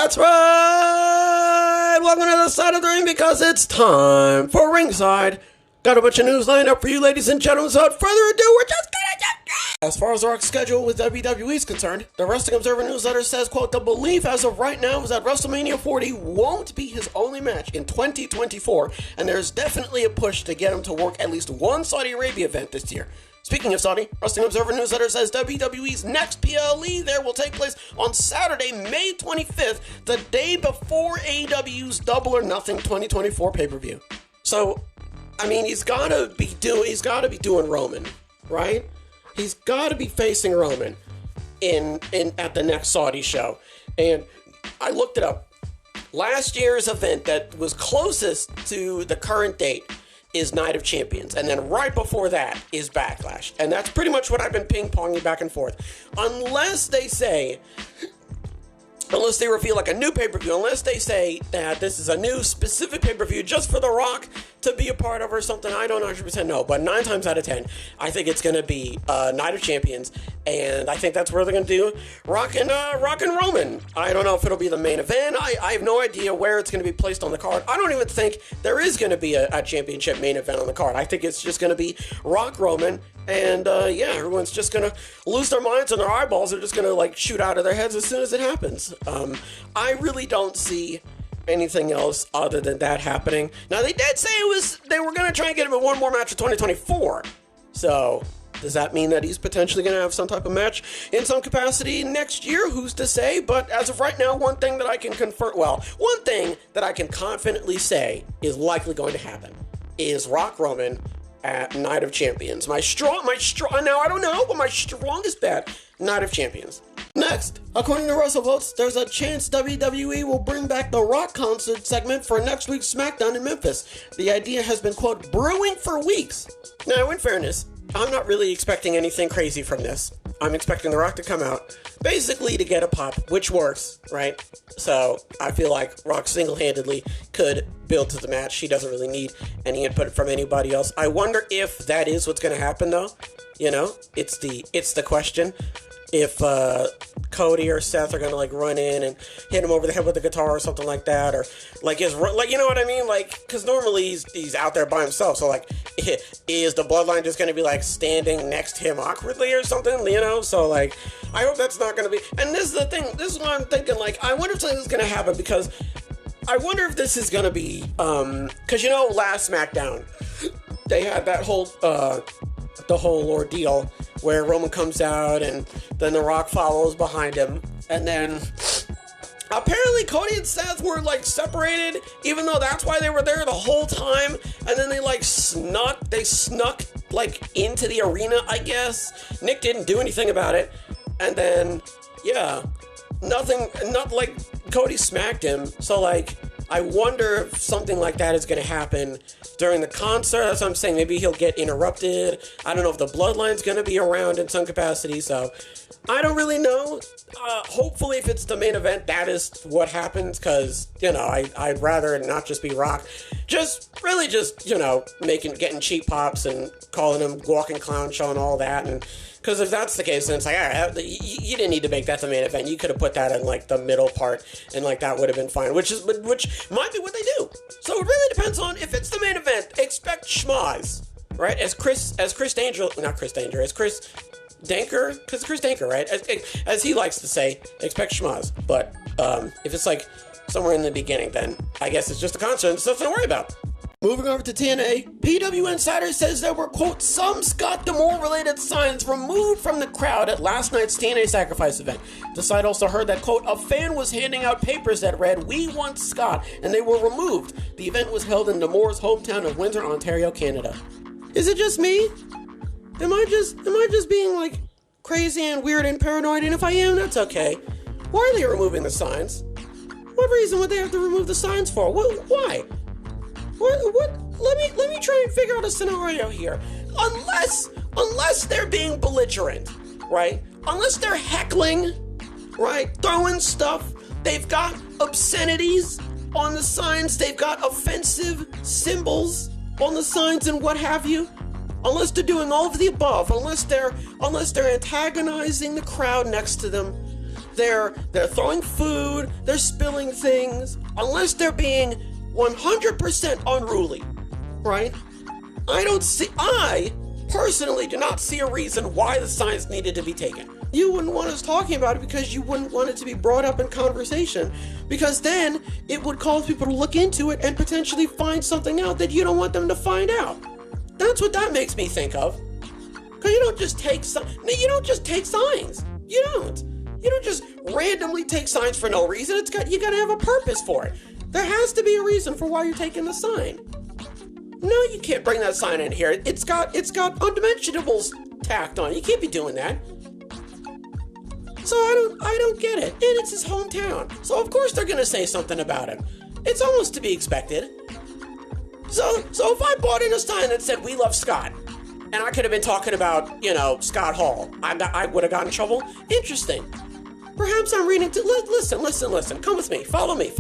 That's right! Welcome to the side of the ring because it's time for Ringside. Got a bunch of news lined up for you, ladies and gentlemen, so without further ado, we're just gonna jump. As far as our schedule with WWE is concerned, the Wrestling Observer newsletter says, quote, the belief as of right now is that Wrestlemania 40 won't be his only match in 2024, and there's definitely a push to get him to work at least one Saudi Arabia event this year. Speaking of Saudi, Wrestling Observer newsletter says WWE's next PLE there will take place on Saturday, May 25th, the day before AEW's Double or Nothing 2024 pay-per-view. So, I mean, he's gotta be doing Roman, right? He's gotta be facing Roman at the next Saudi show. And I looked it up. Last year's event that was closest to the current date is Night of Champions, and then right before that is Backlash. And that's pretty much what I've been ping-ponging back and forth. Unless they reveal like a new pay-per-view, unless they say that this is a new specific pay-per-view just for The Rock to be a part of or something, I don't 100% know. But 9 times out of 10, I think it's going to be Night of Champions, and I think that's where they're going to do Rock and Roman. I don't know if it'll be the main event. I have no idea where it's going to be placed on the card. I don't even think there is going to be a championship main event on the card. I think it's just going to be Rock, Roman, and everyone's just going to lose their minds and their eyeballs. They're just going to like shoot out of their heads as soon as it happens. I really don't see anything else other than that happening. Now, they did say they were going to try and get him in one more match in 2024. So, does that mean that he's potentially going to have some type of match in some capacity next year? Who's to say? But as of right now, one thing that I can confidently say is likely going to happen is Rock Roman at Night of Champions. Now I don't know, but my strongest bet, Night of Champions. Next, according to WrestleVotes, there's a chance WWE will bring back the Rock concert segment for next week's SmackDown in Memphis. The idea has been, quote, brewing for weeks. Now, in fairness, I'm not really expecting anything crazy from this. I'm expecting The Rock to come out, basically to get a pop, which works, right? So, I feel like Rock single-handedly could build to the match. He doesn't really need any input from anybody else. I wonder if that is what's going to happen, though. You know, it's the question. If Cody or Seth are gonna like run in and hit him over the head with a guitar or something like that, or you know what I mean? Like, because normally he's out there by himself. So like, is the Bloodline just gonna be like standing next to him awkwardly or something? You know? So like, I hope that's not gonna be. And this is the thing. This is what I'm thinking. Like, I wonder if something is gonna happen because I wonder if this is gonna be because you know last SmackDown they had that whole the whole ordeal where Roman comes out and then The Rock follows behind him, and then apparently Cody and Seth were like separated, even though that's why they were there the whole time, and then they snuck like into the arena, I guess. Nick didn't do anything about it, and then not like Cody smacked him, so like I wonder if something like that is going to happen during the concert. That's what I'm saying. Maybe he'll get interrupted. I don't know if the Bloodline's going to be around in some capacity, so I don't really know. Hopefully, if it's the main event, that is what happens, because, you know, I'd rather it not just be Rock. Just getting cheap pops and calling him Walking Clown Show and all that, and because if that's the case, then it's like, all right, you didn't need to make that the main event. You could have put that in like the middle part, and like that would have been fine. Which might be what they do. So it really depends on if it's the main event. Expect schmaz, right? As Chris Danker, because Chris Danker, right? As he likes to say, expect schmaz. But if it's like somewhere in the beginning, then I guess it's just a concert. It's nothing to worry about. Moving over to TNA, PW Insider says there were, quote, some Scott D'Amore-related signs removed from the crowd at last night's TNA Sacrifice event. The site also heard that, quote, a fan was handing out papers that read, "We want Scott," and they were removed. The event was held in D'Amore's hometown of Windsor, Ontario, Canada. Is it just me? Am I just being, like, crazy and weird and paranoid? And if I am, that's okay. Why are they removing the signs? What reason would they have to remove the signs for? Why? What? Let me try and figure out a scenario here. Unless they're being belligerent, right? Unless they're heckling, right? Throwing stuff. They've got obscenities on the signs. They've got offensive symbols on the signs and what have you. Unless they're doing all of the above. Unless they're antagonizing the crowd next to them. they're throwing food, they're spilling things, unless they're being 100% unruly, right? I personally do not see a reason why the signs needed to be taken. You wouldn't want us talking about it because you wouldn't want it to be brought up in conversation, because then it would cause people to look into it and potentially find something out that you don't want them to find out. That's what that makes me think of. Because you don't just take signs. You don't just randomly take signs for no reason. You gotta have a purpose for it. There has to be a reason for why you're taking the sign. No, you can't bring that sign in here. It's got undimensionables tacked on. You can't be doing that. So I don't get it. And it's his hometown. So of course they're gonna say something about him. It's almost to be expected. So if I bought in a sign that said "We love Scott," and I could have been talking about, Scott Hall, I would have gotten in trouble. Interesting. Perhaps I'm reading listen. Come with me. Follow me.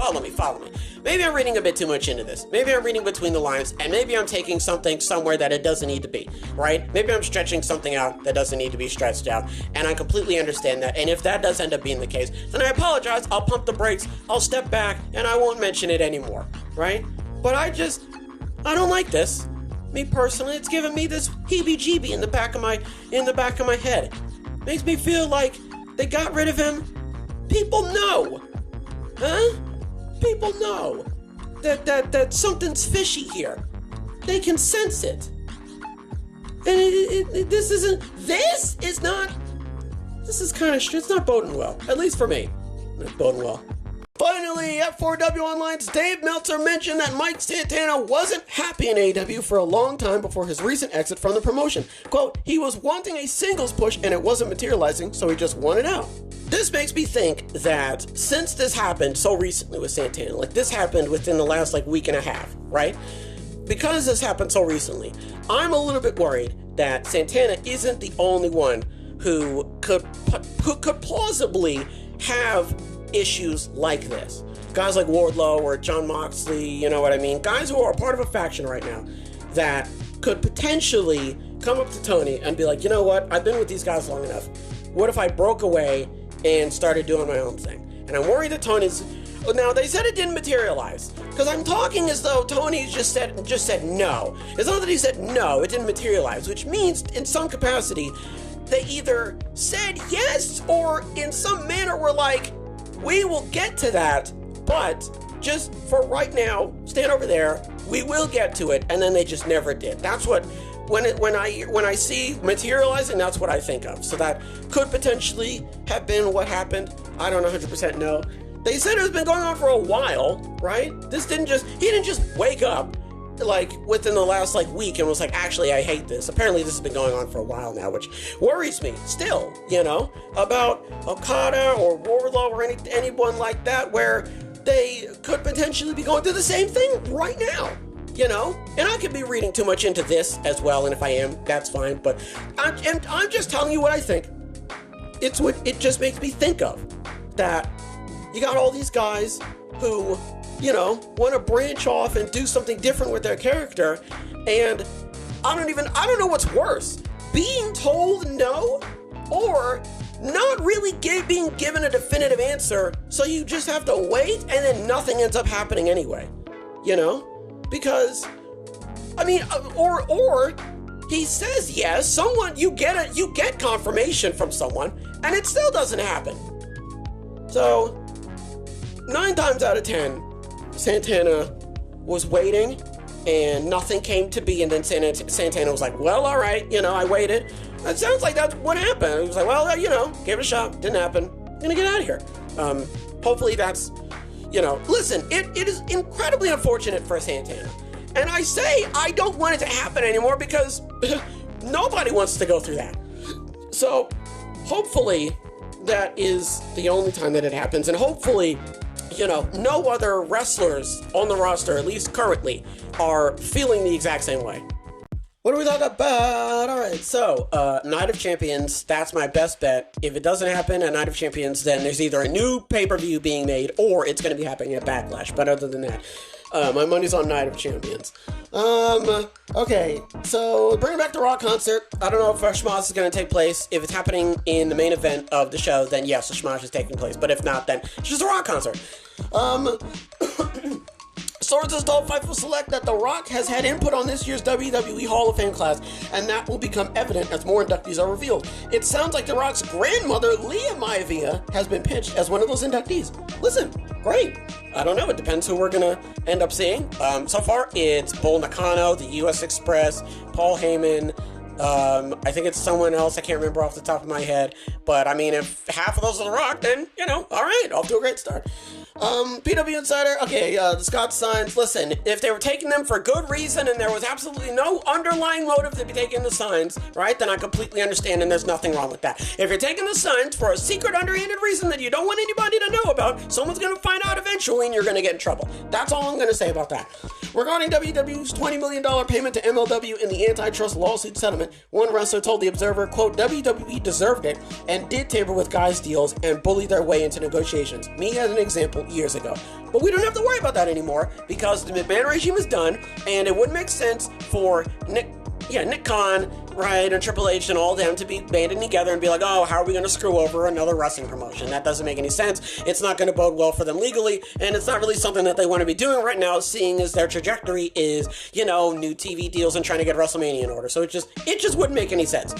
Maybe I'm reading a bit too much into this. Maybe I'm reading between the lines, and maybe I'm taking something somewhere that it doesn't need to be, right? Maybe I'm stretching something out that doesn't need to be stretched out, and I completely understand that. And if that does end up being the case, then I apologize. I'll pump the brakes. I'll step back, and I won't mention it anymore, right? But I don't like this. Me personally, it's giving me this heebie-jeebie in the back of my head. Makes me feel like they got rid of him. People know, huh? People know that something's fishy here. They can sense it. And this is kind of it's not boding well. At least for me, not boding well. Finally, F4W Online's Dave Meltzer mentioned that Mike Santana wasn't happy in AEW for a long time before his recent exit from the promotion. Quote, he was wanting a singles push and it wasn't materializing, so he just wanted out. This makes me think that since this happened so recently with Santana, like this happened within the last week and a half, right? Because this happened so recently, I'm a little bit worried that Santana isn't the only one who could plausibly have issues like this. Guys like Wardlow or John Moxley, you know what I mean? Guys who are part of a faction right now that could potentially come up to Tony and be like, you know what? I've been with these guys long enough. What if I broke away and started doing my own thing? And I'm worried that Tony's... Now, they said it didn't materialize. Because I'm talking as though Tony just said no. It's not that he said no, it didn't materialize, which means in some capacity, they either said yes or in some manner were like, we will get to that, but just for right now, stand over there. We will get to it, and then they just never did. That's what when I see materializing, that's what I think of. So that could potentially have been what happened. I don't 100% know. They said it's been going on for a while, right? He didn't just wake up within the last week and was like, actually, I hate this. Apparently this has been going on for a while now, which worries me still, about Okada or Wardlow or anyone like that, where they could potentially be going through the same thing right now, and I could be reading too much into this as well. And if I am, that's fine. But I'm just telling you what I think. It's what it just makes me think of, that you got all these guys who, want to branch off and do something different with their character. And I don't know what's worse, being told no or not really being given a definitive answer. So you just have to wait and then nothing ends up happening anyway, because or he says yes, you get confirmation from someone and it still doesn't happen. So 9 times out of 10, Santana was waiting and nothing came to be, and then Santana was like, well, all right, I waited. It sounds like that's what happened. He was like, well, gave it a shot, didn't happen, I'm gonna get out of here. Hopefully that's, listen, it is incredibly unfortunate for Santana. And I say I don't want it to happen anymore because nobody wants to go through that. So hopefully that is the only time that it happens, and hopefully no other wrestlers on the roster, at least currently, are feeling the exact same way. What are we talking about? All right, so Night of Champions, that's my best bet. If it doesn't happen at Night of Champions, then there's either a new pay-per-view being made or it's going to be happening at Backlash. But other than that, My money's on Night of Champions. Okay, so bringing back the Raw concert. I don't know if our schmoz is going to take place. If it's happening in the main event of the show, then yes, the schmoz is taking place. But if not, then it's just a Raw concert. Sources told Fightful Select that The Rock has had input on this year's WWE Hall of Fame class, and that will become evident as more inductees are revealed. It sounds like The Rock's grandmother, Leah Maivia, has been pitched as one of those inductees. Listen, great. I don't know. It depends who we're going to end up seeing. So far, it's Bull Nakano, the U.S. Express, Paul Heyman. I think it's someone else. I can't remember off the top of my head. But, I mean, if half of those are The Rock, then, all right, off to a great start. PW Insider, okay, the Scott signs, listen, if they were taking them for good reason and there was absolutely no underlying motive to be taking the signs, right, then I completely understand and there's nothing wrong with that. If you're taking the signs for a secret underhanded reason that you don't want anybody to know about, someone's going to find out eventually and you're going to get in trouble. That's all I'm going to say about that. Regarding WWE's $20 million payment to MLW in the antitrust lawsuit settlement, one wrestler told The Observer, quote, WWE deserved it and did tamper with guys' deals and bully their way into negotiations. Me as an example years ago. But we don't have to worry about that anymore because the McMahon regime is done and it wouldn't make sense for Nick Khan, right, and Triple H and all them to be banded together and be like, oh, how are we going to screw over another wrestling promotion? That doesn't make any sense. It's not going to bode well for them legally, and it's not really something that they want to be doing right now, seeing as their trajectory is, new TV deals and trying to get WrestleMania in order. So it just wouldn't make any sense.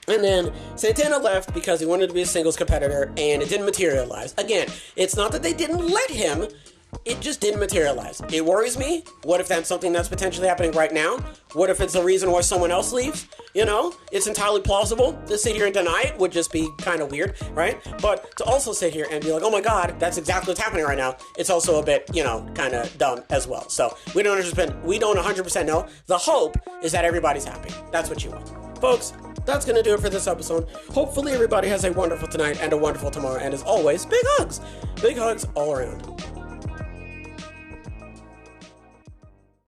And then Santana left because he wanted to be a singles competitor, and it didn't materialize. Again, it's not that they didn't let him, it just didn't materialize. It worries me. What if that's something that's potentially happening right now? What if it's the reason why someone else leaves? It's entirely plausible. To sit here and deny it would just be kind of weird, right? But to also sit here and be like, oh my God, that's exactly what's happening right now, it's also a bit, kind of dumb as well. So we don't 100% know. The hope is that everybody's happy. That's what you want. Folks, that's going to do it for this episode. Hopefully everybody has a wonderful tonight and a wonderful tomorrow. And as always, big hugs. Big hugs all around.